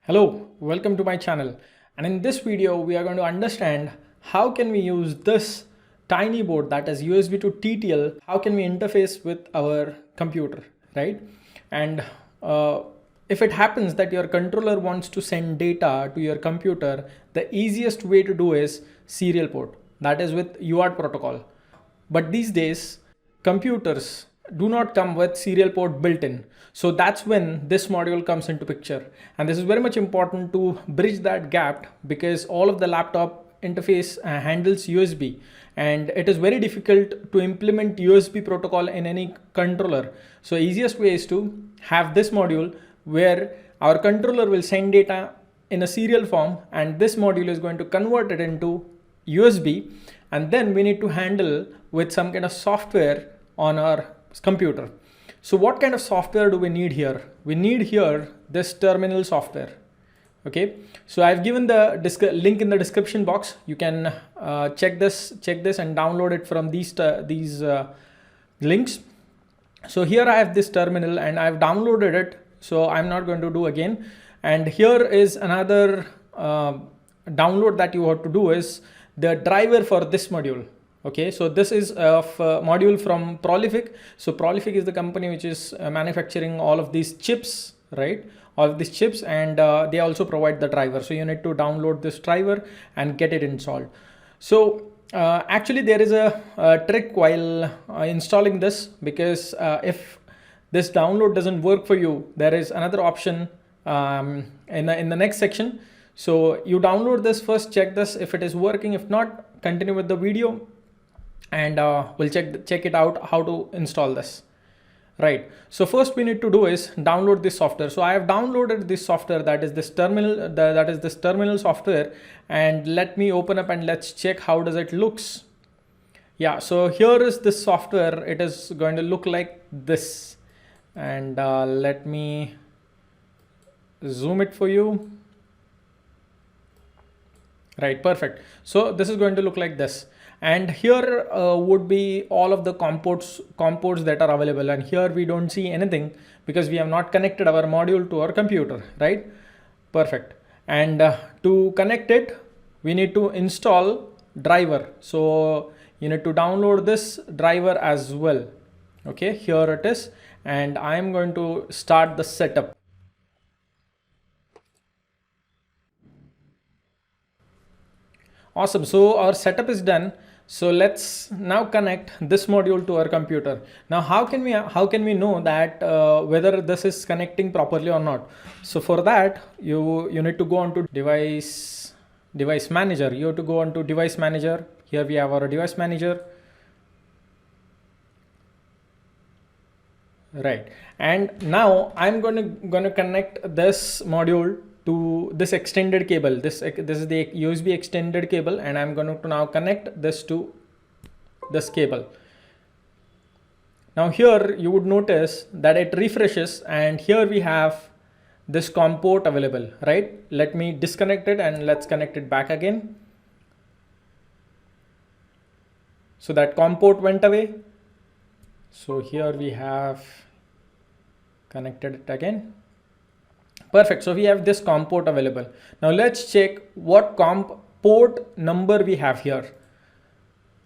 Hello, welcome to my channel. And in this video, we are going to understand how can we use this tiny board, that is USB to TTL, how can we interface with our computer, right? And if it happens that your controller wants to send data to your computer, the easiest way to do is serial port, that is with UART protocol. But these days, computers do not come with serial port built in. So that's when this module comes into picture. And this is very much important to bridge that gap because all of the laptop interface handles USB, and it is very difficult to implement USB protocol in any controller. So easiest way is to have this module where our controller will send data in a serial form, and this module is going to convert it into USB, and then we need to handle with some kind of software on our computer. So what kind of software do we need here? We need here this terminal software. Okay, so I've given the link in the description box. You can check this and download it from these links. So here I have this terminal and I've downloaded it, so I'm not going to do again. And here is another download that you have to do is the driver for this module. Okay, so this is a module from Prolific. So Prolific is the company which is manufacturing all of these chips, right? All of these chips, and they also provide the driver. So you need to download this driver and get it installed. So actually there is a trick while installing this, because if this download doesn't work for you, there is another option in the next section. So you download this first, check this if it is working. If not, continue with the video and we'll check it out how to install this. Right, so first we need to do is download this software. So I have downloaded this software, that is this terminal software, and let me open up and let's check how does it looks. Yeah, so here is this software. It is going to look like this, and let me zoom it for you. Right, perfect. So this is going to look like this, and here would be all of the COM ports that are available, and here we don't see anything because we have not connected our module to our computer, right? Perfect. And to connect it, we need to install driver. So you need to download this driver as well. Okay, here it is, and I am going to start the setup. Awesome, so our setup is done. So let's now connect this module to our computer. Now how can we know that whether this is connecting properly or not? So for that you need to go on to device manager. You have to go on to device manager. Here we have our device manager. Right, and now I'm gonna connect this module to this extended cable. This is the USB extended cable, and I'm going to now connect this to this cable. Now here you would notice that it refreshes, and here we have this COM port available, right? Let me disconnect it and let's connect it back again. So that COM port went away. So here we have connected it again. Perfect. So we have this COM port available. Now let's check what COM port number we have here.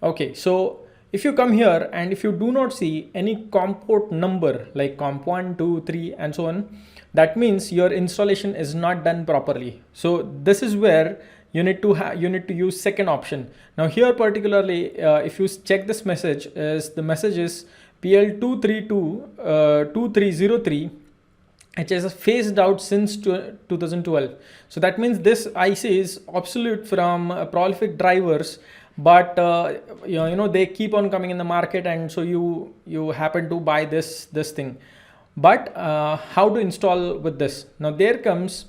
Okay, so if you come here and if you do not see any COM port number like COM 1, 2, 3 and so on, that means your installation is not done properly. So this is where you need to use second option. Now here particularly if you check this message, the message is PL232 2303, which is phased out since 2012. So that means this IC is obsolete from Prolific drivers, but you know they keep on coming in the market, and so you happen to buy this thing. But how to install with this? Now there comes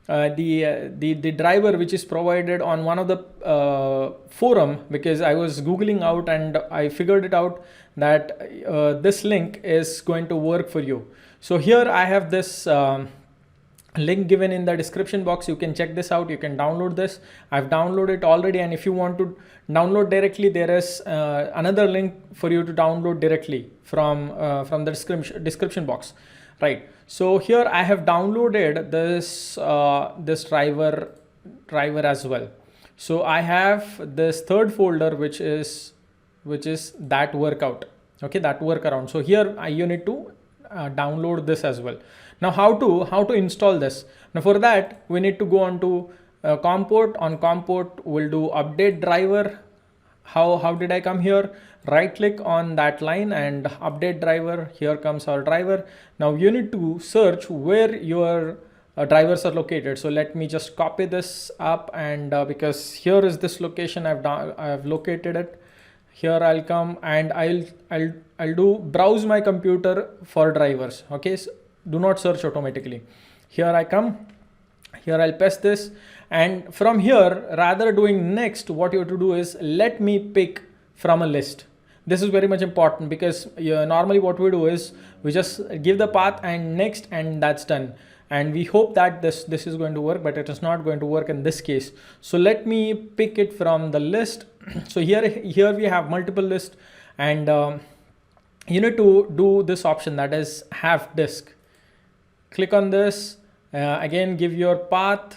the driver which is provided on one of the forum, because I was googling out and I figured it out that this link is going to work for you. So here I have this link given in the description box. You can check this out. You can download this. I've downloaded it already, and if you want to download directly, there is another link for you to download directly from the description box. right? So here I have downloaded this driver as well. So I have this third folder, which is that workout, okay, that workaround. So here you need to download this as well. Now how to install this? Now for that we need to go on to Comport. On Comport we'll do update driver. How did I come here? Right click on that line and update driver. Here comes our driver. Now you need to search where your drivers are located. So let me just copy this up, and because here is this location, I've located it. Here I'll come and I'll do browse my computer for drivers. Okay, so do not search automatically. Here I come. Here I'll paste this, and from here, rather doing next, what you have to do is let me pick from a list. This is very much important, because normally what we do is we just give the path and next, and that's done. And we hope that this is going to work, but it is not going to work in this case. So let me pick it from the list. So here we have multiple lists, and you need to do this option, that is have disk. Click on this. Again, give your path.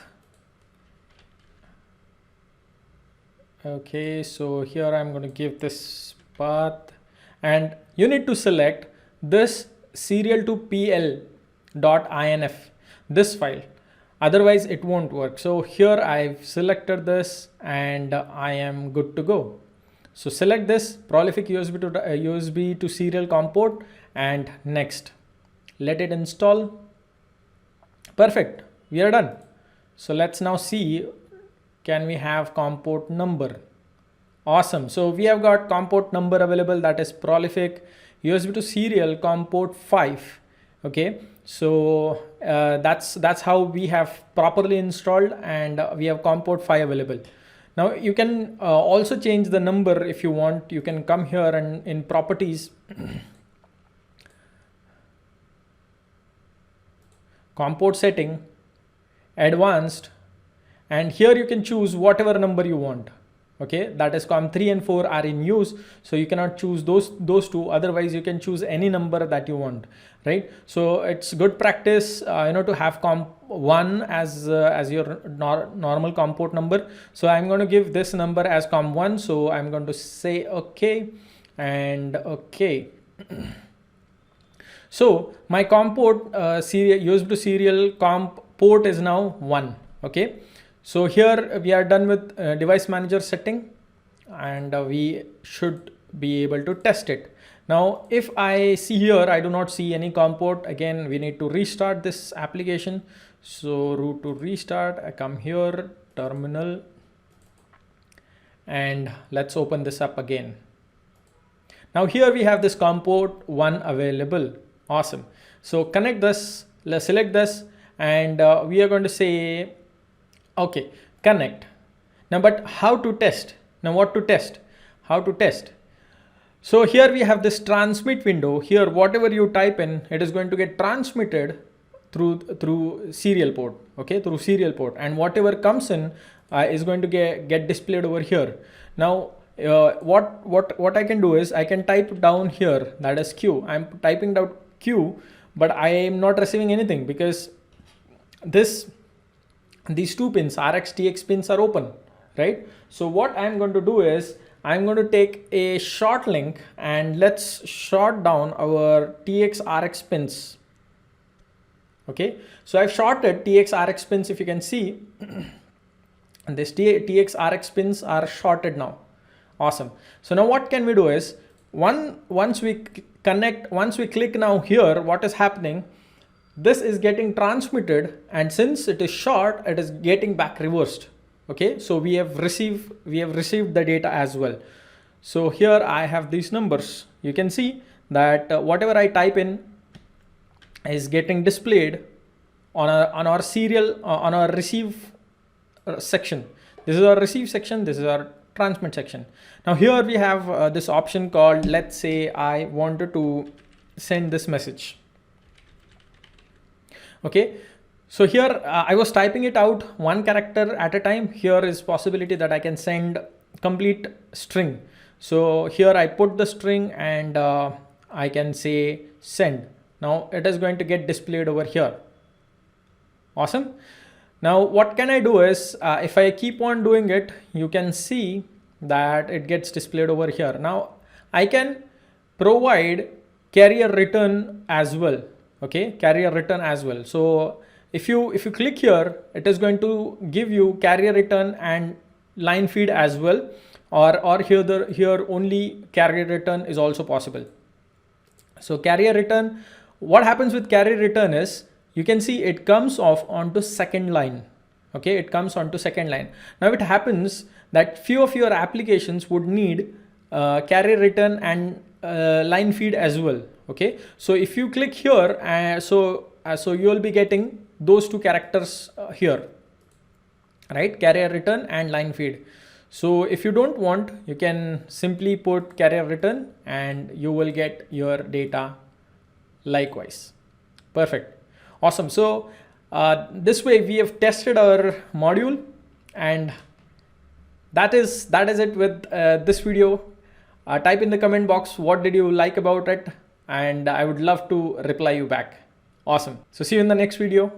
Okay, so here I'm going to give this path, and you need to select this serial to pl.inf, this file, otherwise it won't work. So here I've selected this, and I am good to go. So select this prolific USB to serial comport, and next, let it install. Perfect, we are done. So let's now see, can we have comport number? Awesome. So we have got comport number available, that is prolific USB to serial comport 5. Okay, so that's how we have properly installed, and we have comport 5 available. Now you can also change the number if you want. You can come here and in properties comport setting, advanced, and here you can choose whatever number you want. Okay, that is COM3 and 4 are in use, so you cannot choose those two. Otherwise you can choose any number that you want, right? So it's good practice to have COM1 as your normal comport number. So I'm going to give this number as COM1, so I'm going to say okay and okay. So my comport USB to serial comp port is now 1. Okay, so here we are done with device manager setting, and we should be able to test it. Now if I see here, I do not see any comport. Again, we need to restart this application. So root to restart, I come here, terminal, and let's open this up again. Now here we have this comport 1 available. Awesome. So connect this, let's select this, and we are going to say okay, connect. Now but how to test? Now what to test? How to test? So here we have this transmit window. Here whatever you type in, it is going to get transmitted through serial port. Okay, through serial port, and whatever comes in is going to get displayed over here. Now what I can do is I can type down here, that is Q. I'm typing down Q, but I am not receiving anything because these two pins, RX TX pins, are open, right? So what I'm going to do is I'm going to take a short link, and let's short down our TX RX pins. Okay, so I've shorted TX RX pins, if you can see. And this TX RX pins are shorted now. Awesome. So now what can we do is, once we click now here, what is happening? This is getting transmitted, and since it is short, it is getting back reversed. Okay, so we have received the data as well. So here I have these numbers. You can see that whatever I type in is getting displayed on our serial on our receive section. This is our receive section, this is our transmit section. Now here we have this option called, let's say I wanted to send this message. Okay, so here I was typing it out one character at a time. Here is possibility that I can send complete string. So here I put the string, and I can say send. Now it is going to get displayed over here. Awesome. Now what can I do is if I keep on doing it, you can see that it gets displayed over here. Now I can provide carrier return as well. Okay, carrier return as well. So if you click here, it is going to give you carrier return and line feed as well, or here only carrier return is also possible. So carrier return, what happens with carrier return is you can see it comes off onto second line. Okay, it comes onto second line. Now it happens that few of your applications would need carrier return and line feed as well. Okay, so if you click here, so you will be getting those two characters here, right? Carrier return and line feed. So if you don't want, you can simply put carrier return and you will get your data likewise. Perfect. Awesome. So this way we have tested our module, and that is it with this video. Type in the comment box what did you like about it, and I would love to reply you back. Awesome. So see you in the next video.